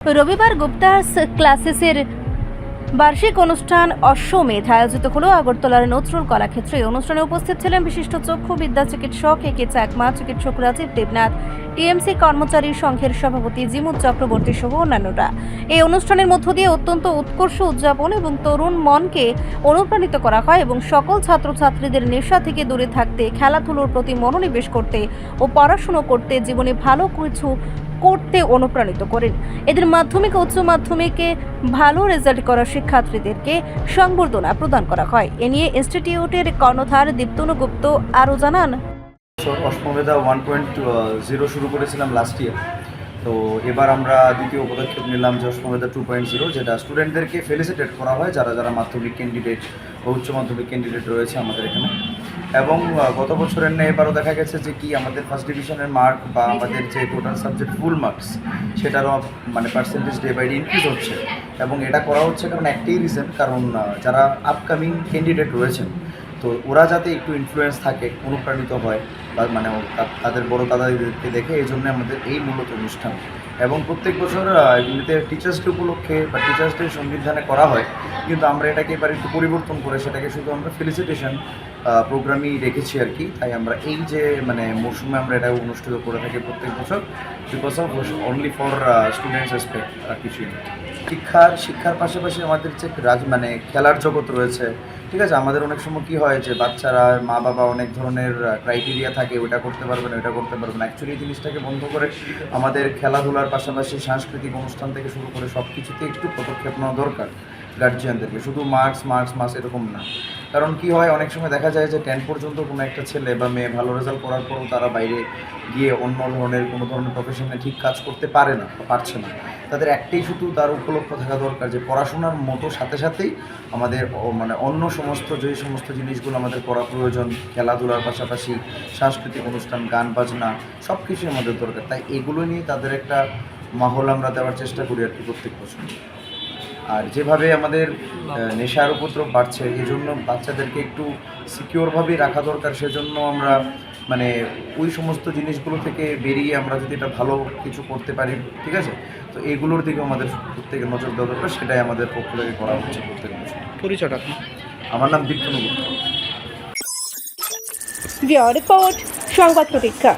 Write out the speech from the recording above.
রবিবার গুপ্তাস ক্লাসেসের বার্ষিক অনুষ্ঠান অশ্বমেধ আয়োজিত হল আগরতলার নজরুল কলাক্ষেত্রে। অনুষ্ঠানে উপস্থিত ছিলেন বিশিষ্ট চক্ষুবিদ্যা চিকিৎসক একে চাকমা, চিকিৎসক রাজীব দেবনাথ, টিএমসি কর্মচারী সংঘের সভাপতি জিমুদ চক্রবর্তী সহ অন্যান্যরা। এই অনুষ্ঠানের মধ্য দিয়ে অত্যন্ত উৎকর্ষ উদযাপন এবং তরুণ মনকে অনুপ্রাণিত করা হয় এবং সকল ছাত্রছাত্রীদের নেশা থেকে দূরে থাকতে, খেলাধুলোর প্রতি মনোনিবেশ করতে ও পড়াশোনা করতে, জীবনে ভালো কিছু করতে অনুপ্রাণিত করেন। এদের মাধ্যমিক ও উচ্চ মাধ্যমিকে ভালো রেজাল্ট করা শিক্ষার্থীদেরকে সংবর্ধনা প্রদান করা হয়। এ নিয়ে ইনস্টিটিউটের কর্ণধার দীপ্তনু গুপ্ত আরও জানান, অশ্বমেধা 1.0 শুরু করেছিলাম লাস্ট ইয়ার। তো এবার আমরা দ্বিতীয় পদক্ষেপ নিলাম যে অশ্বমেধা 2.0, যেটা স্টুডেন্টদেরকে ফেলিসিটেট করা হয় যারা যারা মাধ্যমিক ক্যান্ডিডেট বা উচ্চ মাধ্যমিক ক্যান্ডিডেট রয়েছে আমাদের এখানে। এবং গত বছরের ন্যায় এবারও দেখা গেছে যে কি আমাদের ফার্স্ট ডিভিশনের মার্ক বা আমাদের যে টোটাল সাবজেক্ট ফুল মার্কস সেটারও মানে percentage day by day increase হচ্ছে। এবং এটা করা হচ্ছে কারণ একটাই রিজন, কারণ যারা আপকামিং ক্যান্ডিডেট রয়েছেন তো ওরা যাতে একটু ইনফ্লুয়েন্স থাকে, অনুপ্রাণিত হয় বা মানে তাদের বড় দাদাদেরকে দেখে, এই জন্য আমাদের এই মূলত অনুষ্ঠান। এবং প্রত্যেক বছর এমনিতে টিচার্স ডে উপলক্ষে বা টিচার্স ডে সংবিধানে করা হয়, কিন্তু আমরা এটাকে এবার একটু পরিবর্তন করে সেটাকে শুধু আমরা ফেলিসিটেশন প্রোগ্রামই রেখেছি আর কি। তাই আমরা এই যে মানে মৌসুমে আমরা এটা অনুষ্ঠিত করে থাকি প্রত্যেক বছর, because of only for students respect আর কিছুই না। শিক্ষার পাশাপাশি আমাদের যে মানে খেলার জগৎ রয়েছে, ঠিক আছে। আমাদের অনেক সময় কী হয় যে বাচ্চারা, মা বাবা অনেক ধরনের ক্রাইটেরিয়া থাকে, ওটা করতে পারবে না, ওটা করতে পারবে না। অ্যাকচুয়ালি এই জিনিসটাকে বন্ধ করে আমাদের খেলাধুলার পাশাপাশি সাংস্কৃতিক অনুষ্ঠান থেকে শুরু করে সব কিছুতে একটু পদক্ষেপ নেওয়া দরকার গার্জিয়ানদেরকে, শুধু মার্কস এরকম না। কারণ কি হয়, অনেক সময় দেখা যায় যে 10 পর্যন্ত কোনো একটা ছেলে বা মেয়ে ভালো রেজাল্ট করার পরও তারা বাইরে গিয়ে অন্য ধরনের কোনো ধরনের প্রফেশনে ঠিক কাজ করতে পারে না বা পারছে না। তাদের একটাই শুধু তার উপলক্ষ থাকা দরকার যে পড়াশোনার মতো সাথে সাথেই আমাদের মানে অন্য সমস্ত যে সমস্ত জিনিসগুলো আমাদের করা প্রয়োজন, খেলাধুলার পাশাপাশি সাংস্কৃতিক অনুষ্ঠান, গান বাজনা সব কিছুই আমাদের দরকার। তাই এগুলো নিয়ে তাদের একটা মাহল আমরা দেওয়ার চেষ্টা করি আর কি প্রত্যেক বছর। আর যেভাবে আমাদের নেশার উপদ্রব বাড়ছে, এই জন্য বাচ্চাদেরকে একটু সিকিওরভাবেই রাখা দরকার। সেজন্য আমরা মানে ওই সমস্ত জিনিসগুলো থেকে বেরিয়ে আমরা যদি এটা ভালো কিছু করতে পারি, ঠিক আছে, তো এগুলোর দিকে আমাদের প্রত্যেকে নজর দেওয়া দরকার। সেটাই আমাদের পক্ষ থেকে করা হচ্ছে প্রত্যেক বছর। পরিচয়টা আমার নাম দীপ্তনু গুপ্ত। রিপোর্ট সংবাদ প্রতীক্ষা।